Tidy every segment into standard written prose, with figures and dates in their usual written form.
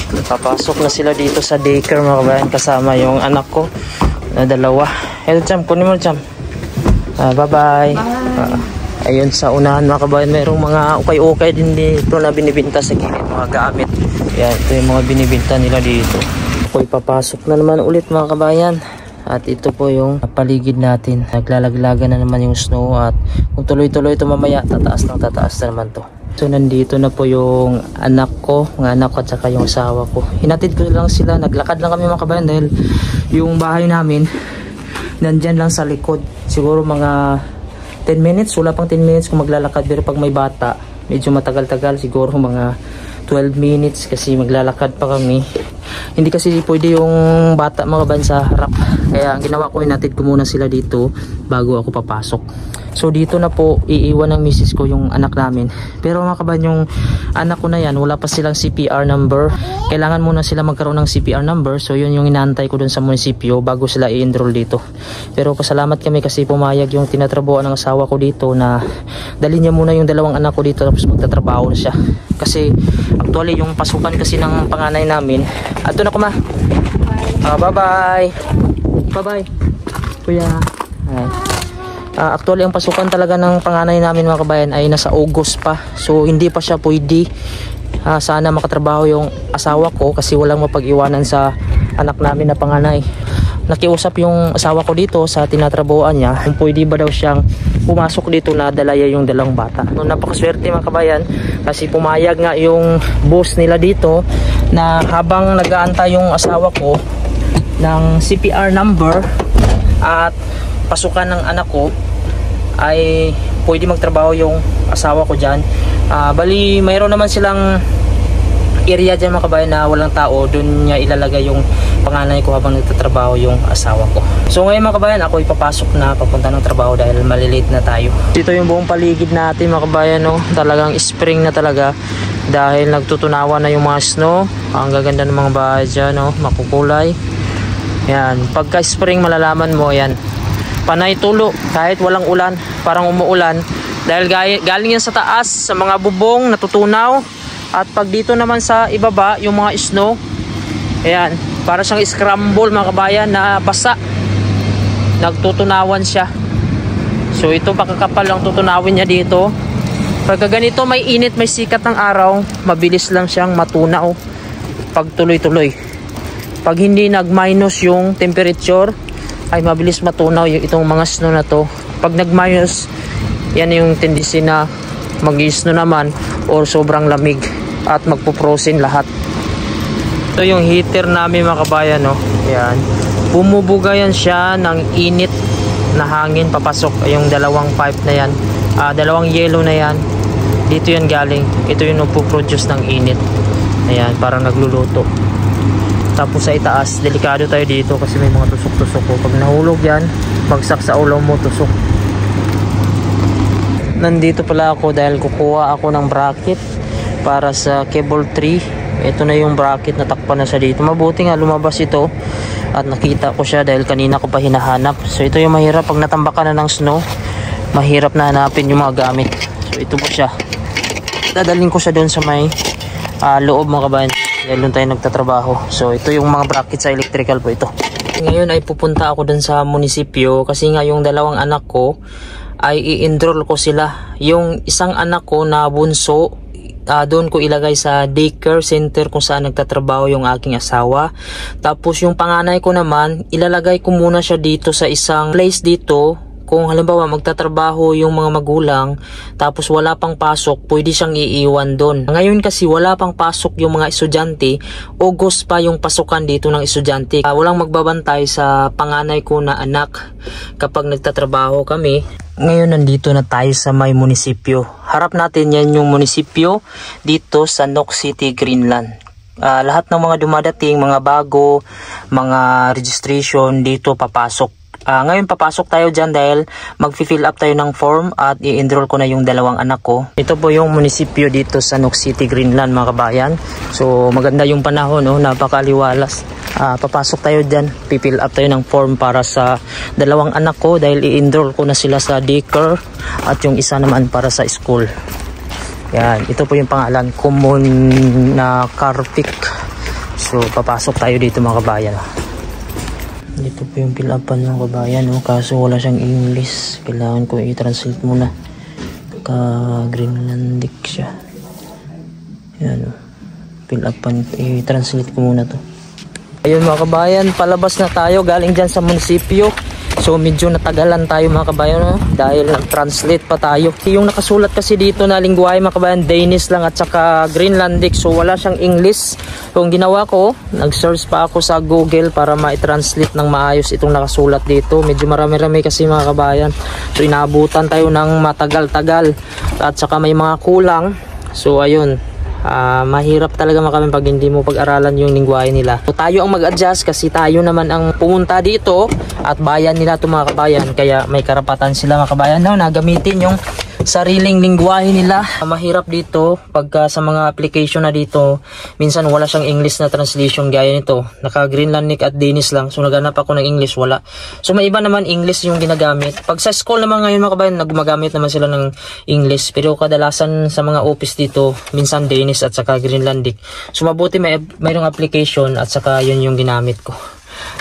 Papasok na sila dito sa daycare mga kabayan, kasama yung anak ko na dalawa. Hello Cham, kunin mo Cham. Bye-bye. Ayun sa unahan mga kabayan, mayroong mga ukay-ukay din dito na binibinta sa gilid, mga gamit. Yan, ito yung mga binibinta nila dito. Ako'y papasok na naman ulit mga kabayan. At ito po yung paligid natin. Naglalaglagan na naman yung snow at kung tuloy-tuloy ito mamaya, tataas na naman to. So nandito na po yung anak ko, mga anak ko at saka yung asawa ko. Hinatid ko lang sila, naglakad lang kami mga kabayan dahil yung bahay namin nandyan lang sa likod. Siguro mga 10 minutes, wala pang 10 minutes kung maglalakad. Pero pag may bata, medyo matagal-tagal, siguro mga 12 minutes kasi maglalakad pa kami. Hindi kasi pwede yung bata mga kabayan sa harap. Kaya ang ginawa ko, hinatid ko muna sila dito bago ako papasok. So dito na po iiwan ng misis ko yung anak namin. Pero mga kabayan, yung anak ko na yan, wala pa silang CPR number. Kailangan muna sila magkaroon ng CPR number. So yun yung inaantay ko dun sa munisipyo bago sila i-enroll dito. Pero pasalamat kami kasi pumayag yung tinatrabuhan ng asawa ko dito na dali niya muna yung dalawang anak ko dito tapos magtatrabaho na siya. Kasi actually yung pasukan kasi ng panganay namin. Ato na ko ma. Bye-bye. Bye-bye. Kuya. Actually ang pasukan talaga ng panganay namin mga kabayan ay nasa August pa. So hindi pa siya pwede. Sana makatrabaho yung asawa ko kasi walang mapag-iwanan sa anak namin na panganay. Nakiusap yung asawa ko dito sa tinatrabuhan niya kung pwede ba daw siyang pumasok dito na dalaya yung dalawang bata. So, napakaswerte mga kabayan kasi pumayag nga yung boss nila dito na habang nag-aantay yung asawa ko ng CPR number at pasukan ng anak ko ay pwede magtrabaho yung asawa ko dyan. Bali mayroon naman silang area dyan mga kabayan na walang tao, dun niya ilalagay yung panganay ko habang nagtatrabaho yung asawa ko. So ngayon mga kabayan, ako ipapasok na papunta ng trabaho dahil malilate na tayo. Dito yung buong paligid natin mga kabayan, no? Talagang spring na talaga dahil nagtutunawan na yung mga snow. Ang gaganda ng mga bahay dyan, no? Makukulay. Yan, pagka spring malalaman mo yan, panay tulo kahit walang ulan, parang umuulan dahil galing yan sa taas sa mga bubong natutunaw. At pag dito naman sa ibaba yung mga snow, ayan, para siyang scramble mga kabayan na basa, nagtutunawan siya. So ito pakakapal lang tutunawin niya dito. Pagka ganito may init, may sikat ng araw, mabilis lang siyang matunaw pag tuloy-tuloy. Pag hindi nag-minus yung temperature ay mabilis matunaw yung itong mga snow na to. Pag nag-minus, yan yung tendency na mag-snow naman or sobrang lamig at magpo-frozen lahat. Ito yung heater namin mga kabayan, no? Yan. Bumubuga yan siya ng init na hangin papasok. Yung dalawang pipe na yan, dalawang yellow na yan, dito yan galing. Ito yung nagpo-produce ng init. Ayan, parang nagluluto. Tapos sa itaas, delikado tayo dito kasi may mga tusok-tusok ko. Pag nahulog yan, bagsak sa ulo mo, tusok. Nandito pala ako dahil kukuha ako ng bracket para sa cable tree. Ito na yung bracket, natakpan na siya dito. Mabuti nga lumabas ito at nakita ko siya dahil kanina ko pa hinahanap. So ito yung mahirap pag natambakan na ng snow, mahirap na hanapin yung mga gamit. So ito po siya, dadalhin ko siya doon sa may loob mga kabayan dahil doon tayo nagtatrabaho. So ito yung mga bracket sa electrical po ito. Ngayon ay pupunta ako doon sa munisipyo kasi nga yung dalawang anak ko ay i-enroll ko sila. Yung isang anak ko na bunso, doon ko ilagay sa daycare center kung saan nagtatrabaho yung aking asawa. Tapos yung panganay ko naman, ilalagay ko muna siya dito sa isang place dito. Kung halimbawa magtatrabaho yung mga magulang tapos wala pang pasok, pwede siyang iiwan doon. Ngayon kasi wala pang pasok yung mga estudyante, August pa yung pasukan dito ng estudyante. Walang magbabantay sa panganay ko na anak kapag nagtatrabaho kami. Ngayon nandito na tayo sa may munisipyo. Harap natin yan yung munisipyo dito sa Nook City, Greenland. Lahat ng mga dumadating, mga bago, mga registration dito papasok. Ngayon papasok tayo dyan dahil mag-fill up tayo ng form at i-enroll ko na yung dalawang anak ko. Ito po yung munisipyo dito sa Nook City, Greenland mga kabayan. So maganda yung panahon, no? Napakaliwalas. Papasok tayo dyan, pipill up tayo ng form para sa dalawang anak ko dahil i-enroll ko na sila sa daycare at yung isa naman para sa school. Yan, ito po yung pangalan, Common na Carpic. So papasok tayo dito mga kabayan. Dito po yung fill upan mga kabayan, kaso wala siyang English. Kailangan ko i-translate muna. Greenlandic siya. Yan, fill upan, i-translate ko muna to. Ayun mga kabayan, palabas na tayo galing dyan sa munisipyo. So medyo natagalan tayo mga kabayan, dahil translate pa tayo. Yung nakasulat kasi dito na lingwahe mga kabayan, Danish lang at saka Greenlandic. So wala siyang English. So ang ginawa ko, nag-search pa ako sa Google para ma-translate ng maayos itong nakasulat dito. Medyo marami-rami kasi mga kabayan. So inaabutan tayo ng matagal-tagal at saka may mga kulang. So ayun, mahirap talaga mga pag hindi mo pag-aralan yung lingwahe nila. So tayo ang mag-adjust kasi tayo naman ang pumunta dito at bayan nila ito mga kabayan, kaya may karapatan sila mga kabayan na gamitin yung sariling lingwahe nila. Mahirap dito pagka sa mga application na dito, minsan wala siyang English na translation gaya nito, naka Greenlandic at Danish lang. So naghanap ako ng English, wala. So may iba naman English yung ginagamit. Pag sa school naman ngayon mga kabayan, gumagamit naman sila ng English, pero kadalasan sa mga office dito minsan Danish at saka Greenlandic. So mabuti mayroong application at saka yun yung ginamit ko.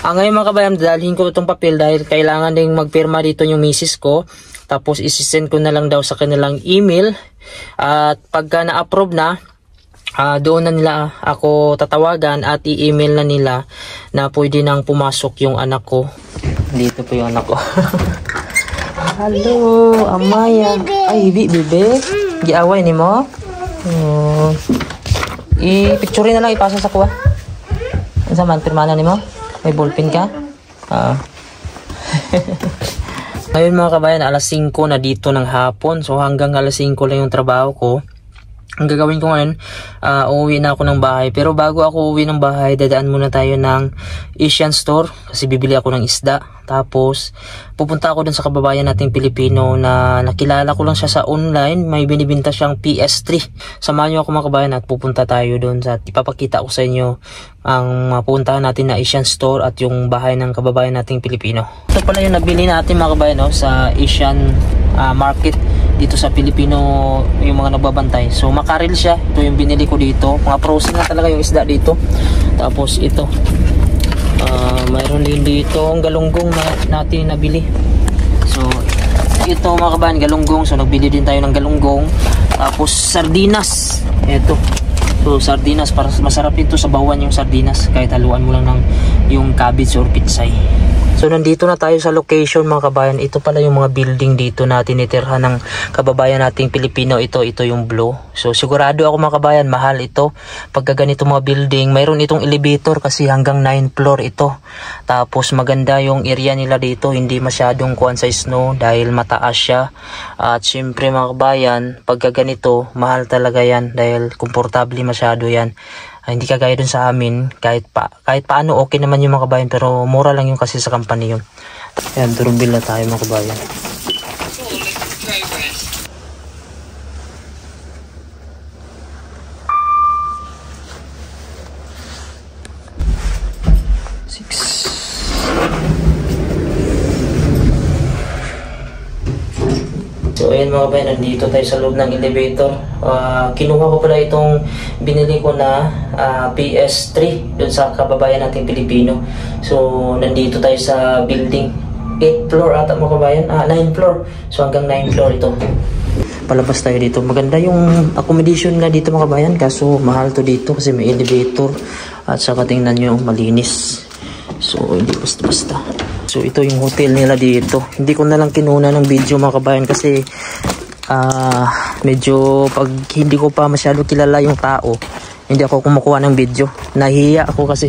Ngayon mga kabayan, dalhin ko itong papel dahil kailangan ding magpirma dito yung misis ko. Tapos isisend ko na lang daw sa kanilang email. At pagka na-approve na, doon na nila ako tatawagan at i-email na nila na pwede nang pumasok yung anak ko. Dito po yung anak ko. Hello, Amaya. Ay, bebe. Giaway ni mo? I-picture na lang, ipasa sa kuha. Ano sa man, pirmana ni mo? May ballpen ka? Ngayon mga kabayan, alas 5 na dito ng hapon. So hanggang alas 5 lang yung trabaho ko. Ang gagawin ko ngayon, uuwi na ako ng bahay. Pero bago ako uuwi ng bahay, dadaan muna tayo ng Asian store kasi bibili ako ng isda. Tapos pupunta ako dun sa kababayan nating Pilipino na nakilala ko lang siya sa online. May binibinta siyang PS3. Samahan niyo ako mga kabayan at pupunta tayo dun at ipapakita ko sa inyo ang mapuntahan natin na Asian store at yung bahay ng kababayan nating Pilipino. Ito pala yung nabili natin mga kabayan sa Asian market dito sa Pilipino, yung mga nagbabantay. So makarel siya. Ito yung binili ko dito. Mga frozen na talaga yung isda dito. Tapos ito, mayroon din dito ang galunggong na natin nabili. So ito mga kabayan, galunggong. So nagbili din tayo ng galunggong. Tapos sardinas. Ito. So sardinas, para masarap ito sa bawan yung sardinas. Kahit haluan mo lang ng yung cabbage or pitsay. So nandito na tayo sa location mga kabayan. Ito pala yung mga building dito na tinitirhan ng kababayan nating Pilipino. Ito yung blue. So sigurado ako mga kabayan, mahal ito. Pagka ganito mga building, mayroon itong elevator kasi hanggang 9th floor ito. Tapos maganda yung area nila dito. Hindi masyadong kuwan sa snow dahil mataas siya. At syempre mga kabayan, pagka ganito, mahal talaga yan dahil komportable masyado yan. Hindi kagaya dun sa amin, kahit paano okay naman yung mga kabayan, pero mura lang yung kasi sa company yun. Ayan, durumbil na tayo mga kabayan. So ayan mga kabayan, nandito tayo sa loob ng elevator. Kinuha ko pala itong binili ko na PS3 dun sa kababayan nating Pilipino. So nandito tayo sa building 8th floor ata mga kabayan, 9th floor. So hanggang 9th floor ito. Palabas tayo dito. Maganda yung accommodation nga dito mga kabayan, kaso mahal to dito kasi may elevator at saka tingnan nyo malinis. So hindi basta-basta. So ito yung hotel nila dito. Hindi ko na lang kinuna ng video mga kabayan kasi medyo pag hindi ko pa masyado kilala yung tao, hindi ako kumukuha ng video. Nahihiya ako kasi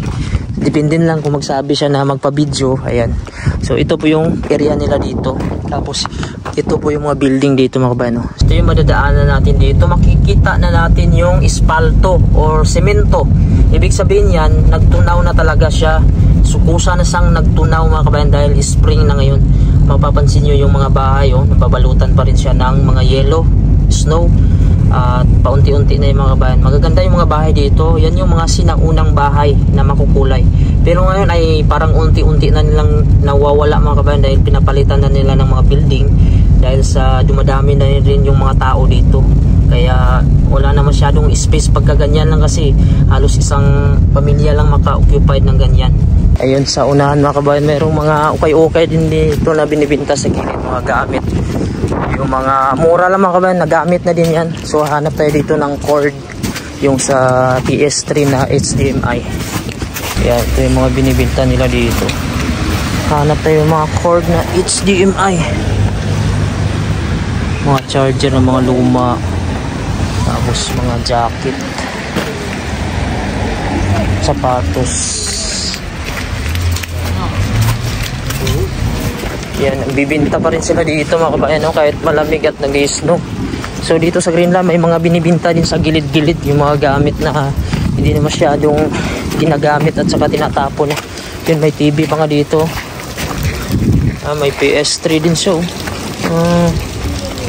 depende lang kung magsabi siya na magpa-video. Ayan. So ito po yung area nila dito. Tapos ito po yung mga building dito mga kabayan. Ito yung madadaanan natin dito. Makikita na natin yung espalto or semento. Ibig sabihin yan, nagtunaw na talaga siya. Sukusa na siyang nagtunaw mga kabayan dahil spring na ngayon. Mapapansin nyo yung mga bahay, nababalutan pa rin siya ng mga yellow, snow. At paunti-unti na yung mga kabayan. Magaganda yung mga bahay dito. Yan yung mga sinaunang bahay na makukulay. Pero ngayon ay parang unti-unti na nilang nawawala mga kabayan dahil pinapalitan na nila ng mga building. dahil sa dumadami na rin yung mga tao dito. Kaya wala na masyadong space pagka ganyan lang, kasi halos isang pamilya lang maka-occupied ng ganyan. Ayun sa unahan mga kabayan, mayroong mga ukay-ukay din dito na binibinta sa gilid, mga gamit. Yung mga mura lang mga kabayan, nagamit na din yan. So hanap tayo dito ng cord, yung sa PS3 na HDMI. Yan, ito yung mga binibinta nila dito. Hanap tayo mga cord na HDMI, mga charger ng mga luma, tapos mga jacket, sapatos. Yan, bibinta pa rin sila dito mga kabayan, no? Kahit malamig at nag-snow. So dito sa Greenland may mga binibinta din sa gilid-gilid, yung mga gamit na hindi na masyadong ginagamit at saka tinatapon. Yun, may TV pa nga dito. May PS3 din siya.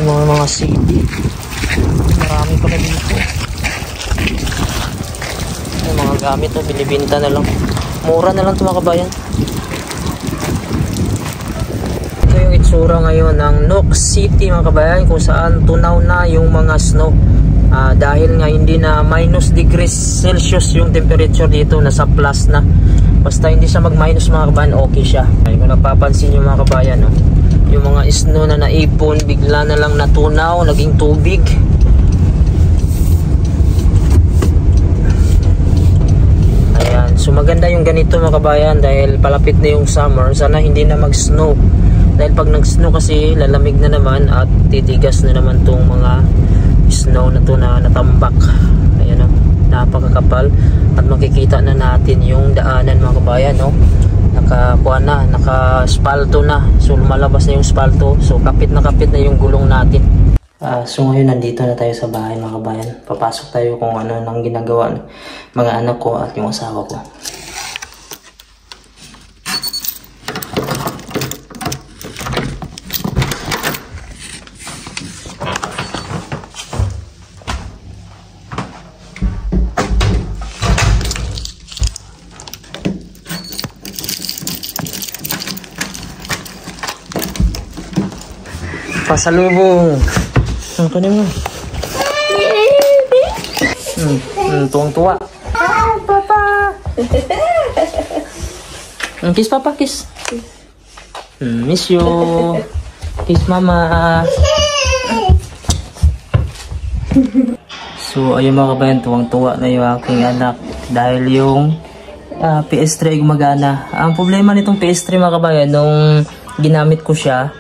Yung mga CD. Marami pa na dito. Yung mga gamit binibinta na lang. Mura na lang ito mga kabayan. Ito yung itsura ngayon ng Nuuk City mga kabayan, kung saan tunaw na yung mga snow. Dahil nga hindi na minus degrees Celsius yung temperature dito, nasa plus na. Basta hindi siya mag minus mga kabayan, okay siya. Ay, kung napapansin yung mga kabayan, yung mga snow na naipon bigla na lang natunaw, naging tubig. Ayan, so maganda yung ganito mga kabayan dahil palapit na yung summer. Sana hindi na mag snow, dahil pag nag snow kasi lalamig na naman at titigas na naman tong mga snow na to na natambak. Ayan, napakakapal at makikita na natin yung daanan mga kabayan, no? Naka-spalto na, so lumalabas na yung spalto, so kapit na yung gulong natin. So ngayon nandito na tayo sa bahay mga kabayan. Papasok tayo kung ano nang ginagawa ng mga anak ko at yung asawa ko. Pasalubong. Ang kanin mo. Tuwang-tuwa. Papa. Kiss papa, kiss. Miss you. Kiss mama. So ayun mga kabayan, tuwang-tuwa na yung aking anak dahil yung PS3 ay gumagana. Ang problema nitong PS3 mga kabayan, nung ginamit ko siya,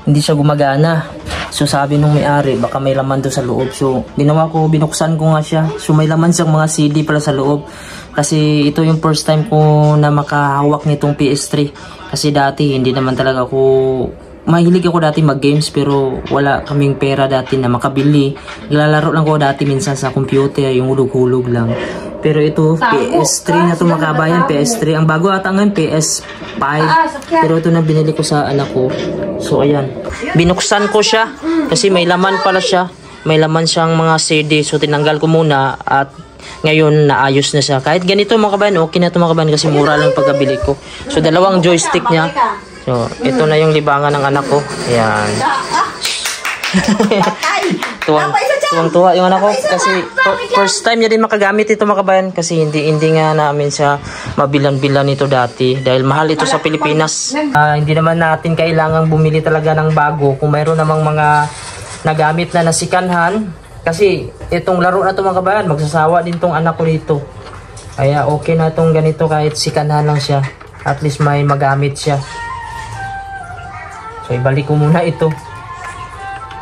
hindi siya gumagana. So sabi nung may-ari, baka may laman doon sa loob. So ginawa ko, binuksan ko nga siya. So may laman siyang mga CD pala sa loob. Kasi ito yung first time ko na makahawak nitong PS3. Kasi dati hindi naman talaga ako, mahilig ako dati mag-games pero wala kaming pera dati na makabili. Lalaro lang ko dati minsan sa computer, yung hulog-hulog lang. Pero ito, PS3 na ito mga kabayan, PS3. Ang bago ata ngayon, PS5. Pero ito na binili ko sa anak ko. So ayan, binuksan ko siya kasi may laman pala siya. May laman siyang mga CD. So tinanggal ko muna at ngayon naayos na siya. Kahit ganito mga kabayan, okay na ito mga kabayan kasi mura lang pagkabili ko. So dalawang joystick niya. So ito na yung libangan ng anak ko. Ayan. Tuwang-tuwa yung anak ko kasi first time niya din makagamit ito mga kabayan kasi hindi nga namin siya mabilan-bilan ito dati dahil mahal ito sa Pilipinas. Hindi naman natin kailangang bumili talaga ng bago kung mayroon namang mga nagamit na nasikanhan, kasi itong laro na ito mga kabayan, magsasawa din tong anak ko dito. Kaya okay na itong ganito kahit sikanhan lang siya, at least may magamit siya. So ibalik ko muna ito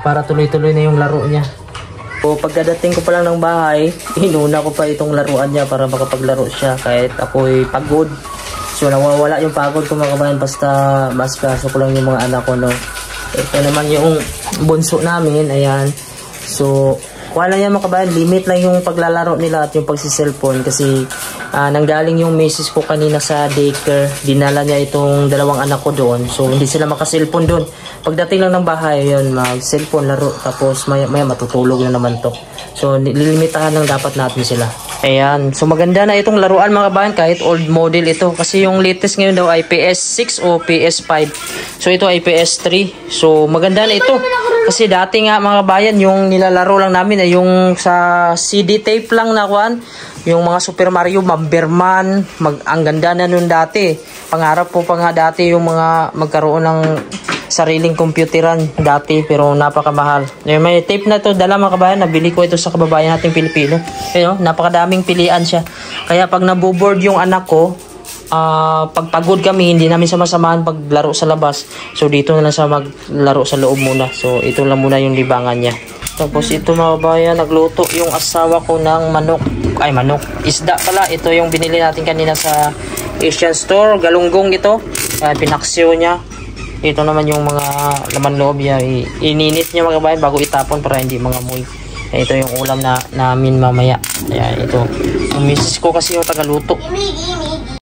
para tuloy-tuloy na yung laro niya. So pagdadating ko pa lang ng bahay, inuna ko pa itong laruan niya para makapaglaro siya kahit ako'y pagod. So nawawala yung pagod ko mga kabayan basta mas kaso ko lang yung mga anak ko, no. Ito naman yung bunso namin, ayan. So wala yan mga kabayan, limit lang yung paglalaro nila at yung pagsiselfone kasi nanggaling yung misis ko kanina sa daycare, dinala niya itong dalawang anak ko doon, so hindi sila makaselfone doon. Pagdating lang ng bahay, yun, mag-cellphone laro, tapos maya matutulog na naman to. So lilimitahan lang dapat natin sila. Ayan. So maganda na itong laruan mga kabayan kahit old model ito. Kasi yung latest ngayon daw ay PS6 o PS5. So ito ay PS3. So maganda na ito. Kasi dati nga mga kabayan yung nilalaro lang namin ay yung sa CD tape lang na kuan. Yung mga Super Mario, Bomberman. Ang ganda na nun dati. Pangarap po pa nga dati yung mga magkaroon ng sariling computeran dati pero napakamahal. May tape na to dala mga kabayan, nabili ko ito sa kababayan nating Pilipino. Ayun, napakadaming pilian siya. Kaya pag naboboard yung anak ko, pag pagod kami, hindi namin sama-samahan paglaro sa labas. So dito na lang sa maglaro sa loob muna. So ito lang muna yung libangan niya. Tapos ito mga kabayan, nagluto yung asawa ko ng manok. Ay manok, isda pala. Ito yung binili natin kanina sa Asian Store. Galunggong ito. Pinaksiyo niya. Ito naman yung mga laman loob niya. Ininit niya mga kabayan bago itapon para hindi mangamoy. Ito yung ulam na namin mamaya. Kaya ito. Ang misis ko kasi yung tagaluto.